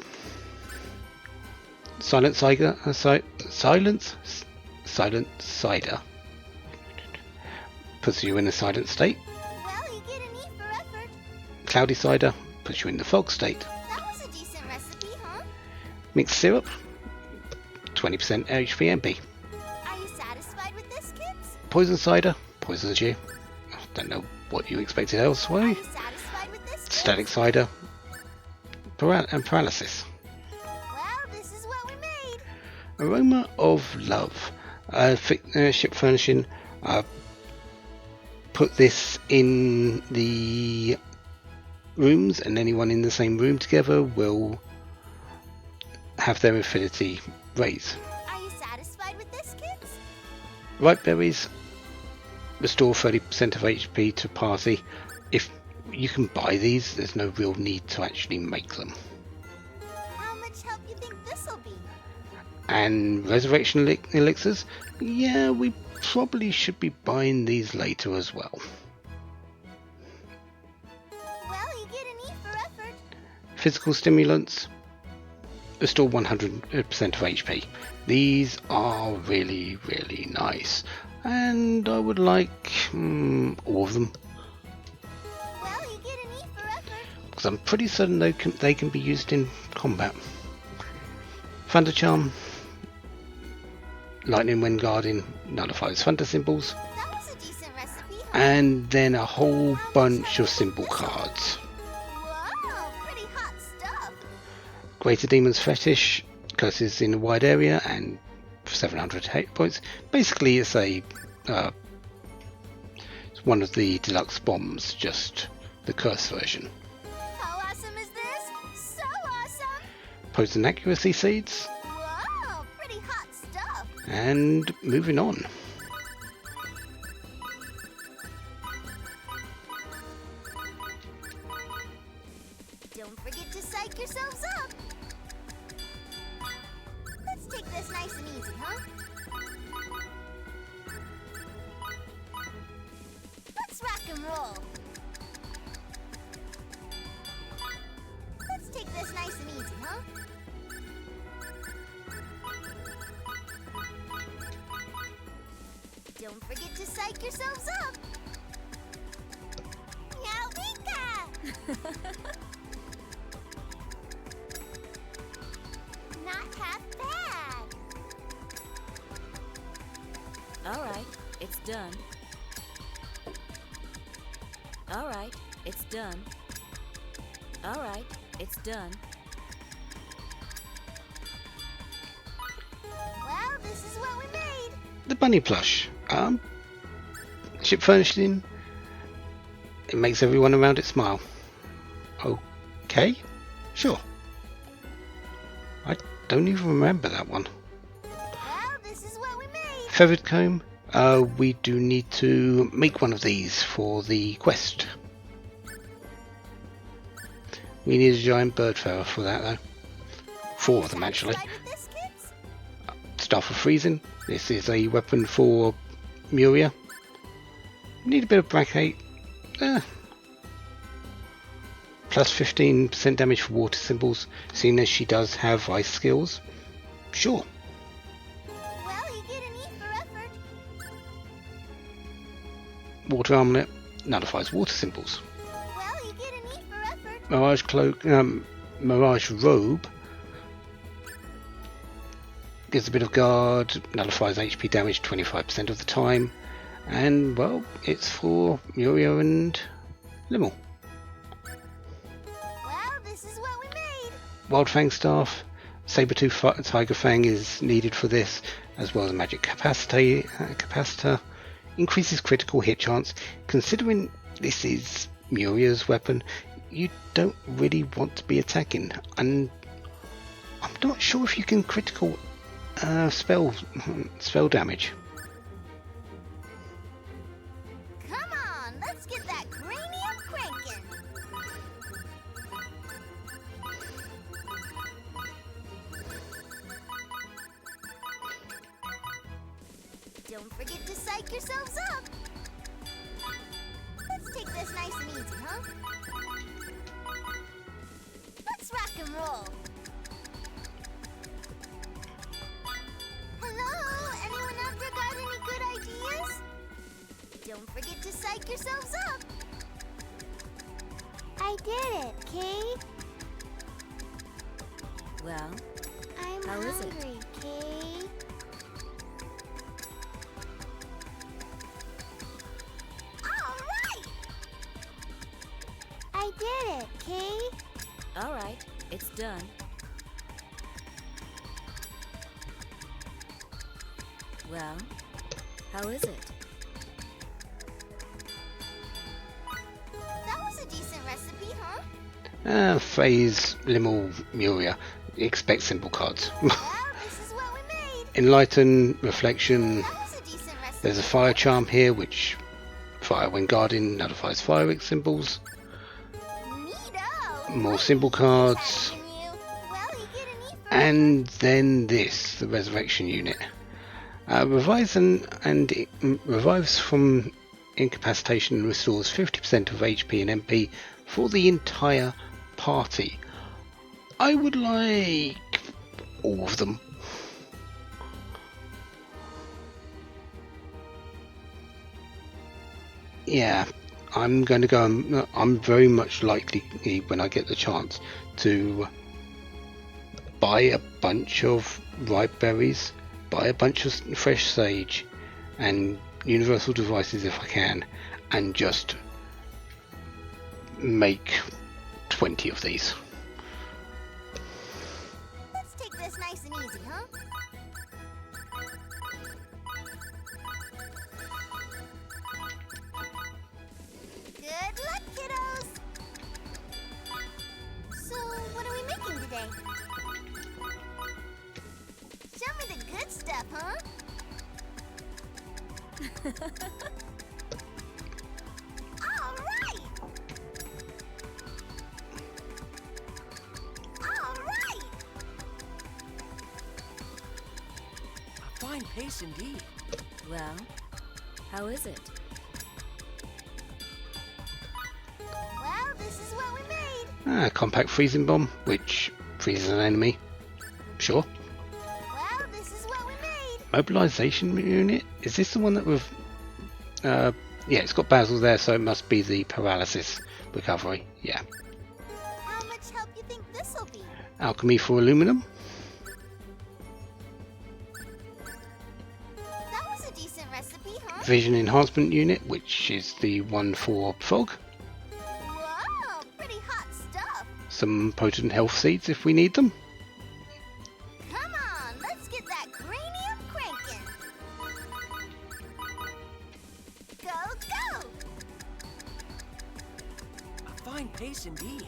Silent Cider, Silent Cider puts you in a silent state. Well, you get an E for effort. Cloudy Cider puts you in the fog state. That was a decent recipe, huh? Mixed Syrup, 20% HP MP. Are you satisfied with this, kids? Poison Cider poisons you. I don't know what you expected Are elsewhere. you satisfied with this, kids? Static Cider and Paralysis. Well, this is what we made. Aroma of Love. Ship furnishing. Put this in the rooms, and anyone in the same room together will have their affinity raise. Are you satisfied with this, kids? Ripe berries restore 30% of HP to party. If you can buy these, there's no real need to actually make them. How much help you think this'll be? And resurrection elixirs, yeah, we probably should be buying these later as well. Well, you get an E for effort. Physical stimulants restore 100% of HP. These are really, really nice, and I would like all of them, Well, you get an E for effort. because I'm pretty certain they can be used in combat. Thunder Charm, Lightning Wind Guardian nullifies thunder symbols, That was a decent recipe, huh? and then a whole bunch of symbol cards. Whoa, pretty hot stuff. Greater Demon's Fetish, curses in a wide area and 700 hit points. Basically, it's it's one of the deluxe bombs, just the curse version. How awesome is this? So awesome. Poison Accuracy Seeds, Whoa, pretty hot stuff. and moving on. Don't forget to psych yourselves up. Let's take this nice and easy, huh? Let's rock and roll. Let's take this nice and easy, huh? Don't forget to psych yourselves up. Eureka! Not half bad. Alright, it's done. Alright, it's done. Alright, it's done. Well, this is what we made. The bunny plush. Ship furnishing. It makes everyone around it smile. Okay, sure. I don't even remember that one. Well, this is what we made. Feathered comb. We do need to make one of these for the quest. We need a giant bird feather for that, though. 4 of them, actually. Satisfied with this, kids? Staff of Freezing. This is a weapon for Muria. Need a bit of bracate. Plus 15% damage for water symbols, seeing as she does have ice skills. Sure. Well, you get an E for effort. Water Armlet nullifies water symbols. Well, you get an E for effort. Mirage Cloak, Mirage Robe gives a bit of guard, nullifies HP damage 25% of the time, and well, it's for Muria and Limmel. Well, this is what we made. Wild Fang Staff, Sabertooth Tiger Fang is needed for this, as well as Magic Capacitor. Increases critical hit chance. Considering this is Muria's weapon, you don't really want to be attacking, and I'm not sure if you can critical spell damage. Come on, let's get that cranium cranking. Don't forget to psych yourselves up. Let's take this nice and easy, huh? Let's rock and roll. Hello? Anyone out there got any good ideas? Don't forget to psych yourselves up. I did it, Kay. Well, I'm How is it? hungry, Kay. All right! I did it, Kay. all right, it's done. Well, how is it? That was a decent recipe, huh? Phase, Limmel, Muria. Expect simple cards. Well, this is what we made. Enlighten, Reflection. That was a decent recipe. There's a fire charm here, which fire when guarding nullifies fire symbols. Neato. More symbol cards. Asking you. Well, you get an E for And then this, the Resurrection unit. Revives revives from incapacitation and restores 50% of HP and MP for the entire party. I would like all of them. Yeah, I'm going to go. I'm very much likely, when I get the chance, to buy a bunch of ripe berries, buy a bunch of fresh sage and universal devices if I can, and just make 20 of these. Let's take this nice and easy, huh? Good luck, kiddos! So, what are we making today? Show me the good stuff, huh? All right! All right! A fine pace indeed. Well, how is it? Well, this is what we made. Compact freezing bomb, which freezes an enemy. Sure. Well, this is what we made. Mobilization unit. Is this the one that we've? Yeah, it's got Basil there, so it must be the paralysis recovery. Yeah. How much help you think this'll be? Alchemy for aluminum. That was a decent recipe, huh? Vision enhancement unit, which is the one for fog. Whoa, pretty hot stuff. Some potent health seeds if we need them. Come on, let's get that cranium cranking. Go, go! A fine pace indeed.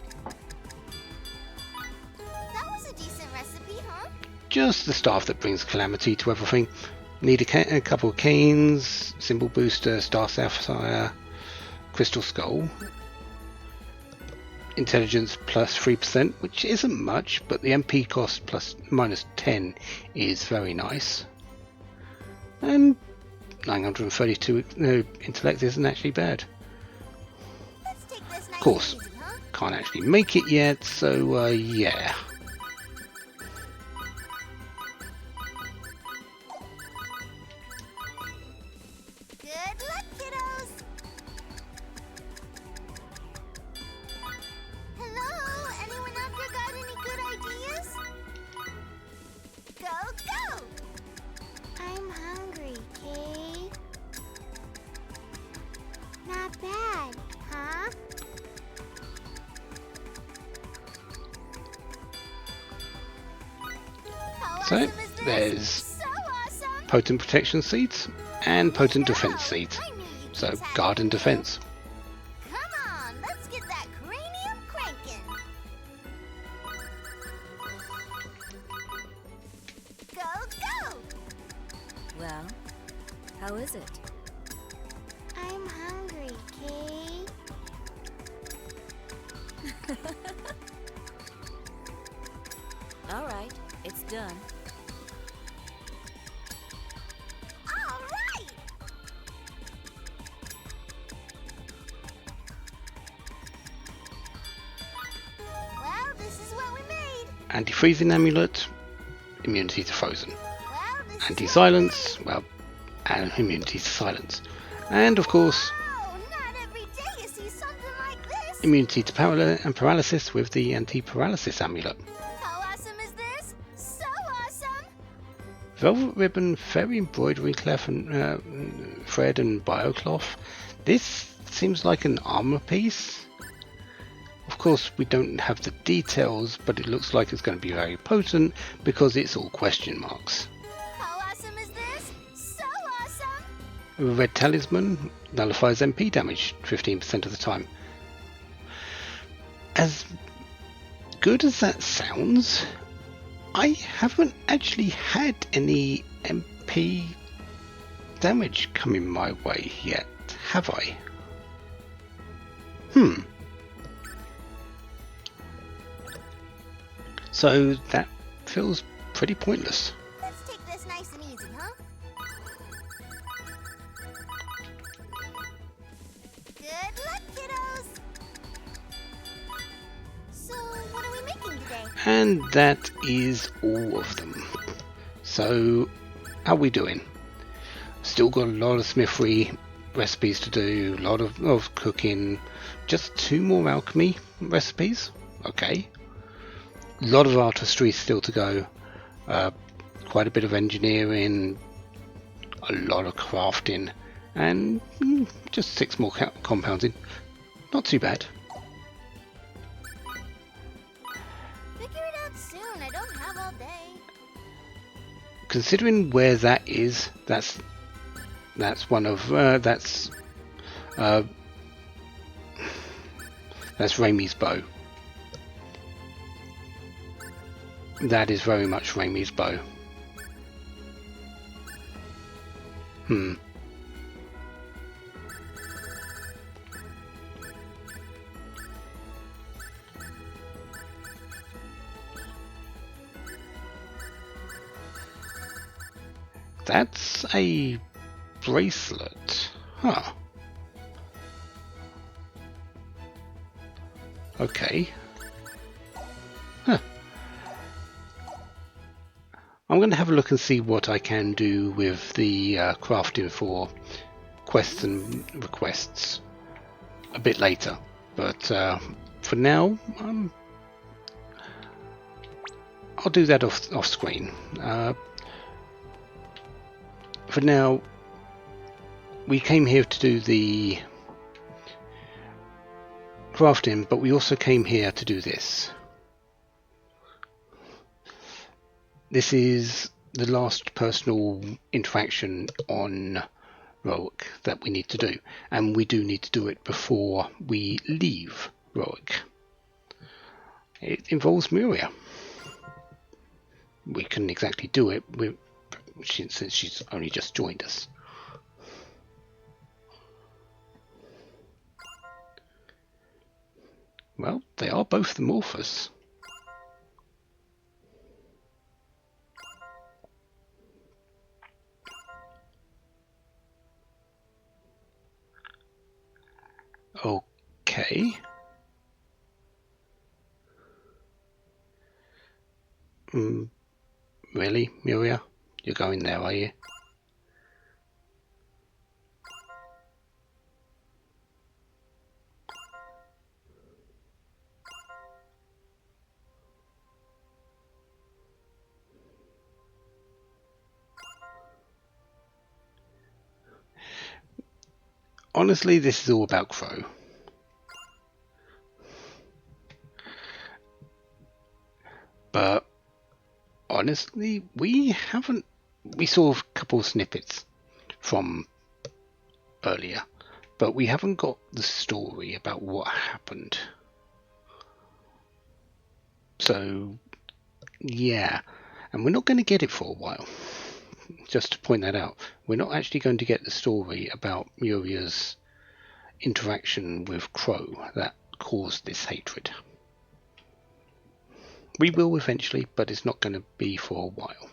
That was a decent recipe, huh? Just the staff that brings calamity to everything. Need a couple of canes, symbol booster, star sapphire, crystal skull. Intelligence plus 3%, which isn't much, but the MP cost plus minus 10 is very nice. And 932 intellect isn't actually bad. Let's take this nice Of course, and easy, huh? can't actually make it yet, so yeah. Good luck, kiddos. Hello, anyone out there got any good ideas? Go, go! I'm hungry, Kay. Not bad, huh? How So, awesome is this? there's So awesome! potent protection seeds and potent defense seeds. I knew you'd So be talented. guard and defense. Come on, let's get that cranium Well, how is it? I'm hungry, Kay. All right, it's done. All right! Well, this is what we made. Anti-freezing amulet, immunity to frozen. Well, this is Anti-silence, well, and immunity to silence. And of course, Oh, not every day you see something like this. immunity to paralysis with the anti-paralysis amulet. How awesome is this? So awesome! Velvet ribbon, fairy embroidery clef and thread and biocloth. This seems like an armor piece. Of course, we don't have the details, but it looks like it's going to be very potent because it's all question marks. How awesome is this? So awesome! A red talisman nullifies MP damage 15% of the time. As good as that sounds, I haven't actually had any MP damage coming my way yet, have I? So that feels pretty pointless. Let's take this nice and easy, huh? Good luck, kiddos! So, what are we making today? And that is all of them. So, how are we doing? Still got a lot of smithery recipes to do, a lot of cooking, just 2 more alchemy recipes, okay. A lot of artistry still to go, quite a bit of engineering, a lot of crafting, and just 6 more compounding. Not too bad. Figure it out soon, I don't have all day. Considering where that is, that's one of that's Raimi's bow. That is very much Raimi's bow. That's a bracelet. Huh. Okay. Huh. I'm going to have a look and see what I can do with the crafting for quests and requests a bit later. But for now, I'll do that off screen. For now, we came here to do the crafting, but we also came here to do this. This is the last personal interaction on Roic that we need to do, and we do need to do it before we leave Roic. It involves Miria. We couldn't exactly do it since she's only just joined us. Well, they are both the Morphers. Okay. Really, Miria? You're going there, are you? Honestly, this is all about Crow. But honestly, we saw a couple of snippets from earlier, but we haven't got the story about what happened. So, yeah, and we're not going to get it for a while. just to point that out, we're not actually going to get the story about Muria's interaction with Crow that caused this hatred. We will eventually, but it's not going to be for a while.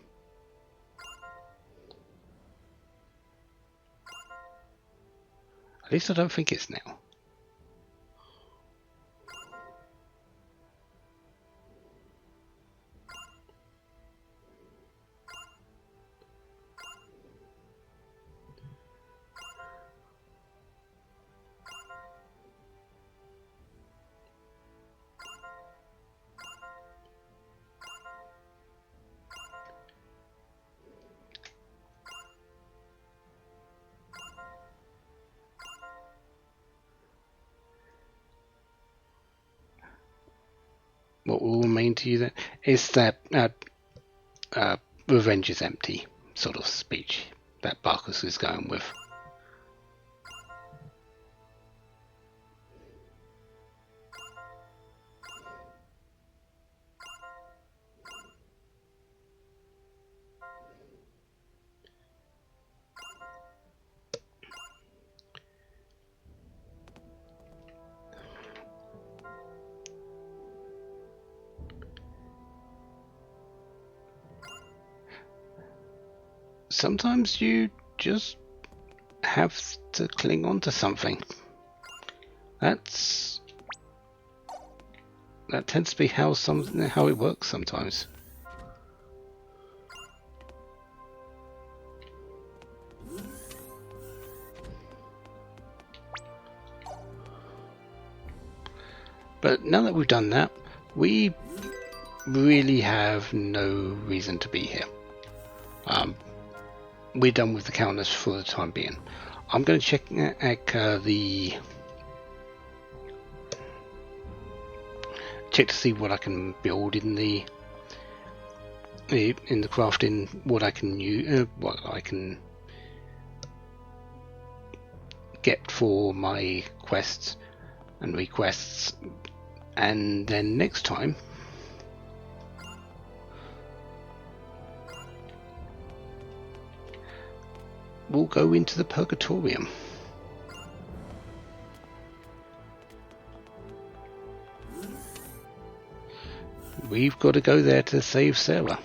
At least I don't think it's now. What will remain to you then is that revenge is empty sort of speech that Barkus is going with. Sometimes you just have to cling on to something. That tends to be how it works sometimes. But now that we've done that, we really have no reason to be here. We're done with the counters for the time being. I'm going to check check to see what I can build in the crafting, what I can use, what I can get for my quests and requests, and then next time we'll go into the Purgatorium. We've got to go there to save Sarah.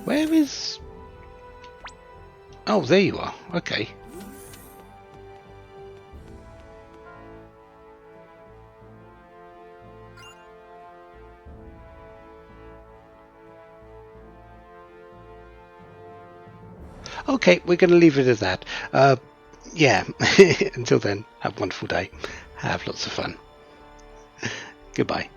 Where is... Oh, there you are. Okay. Okay, we're going to leave it at that. Yeah, until then, have a wonderful day. Have lots of fun. Goodbye.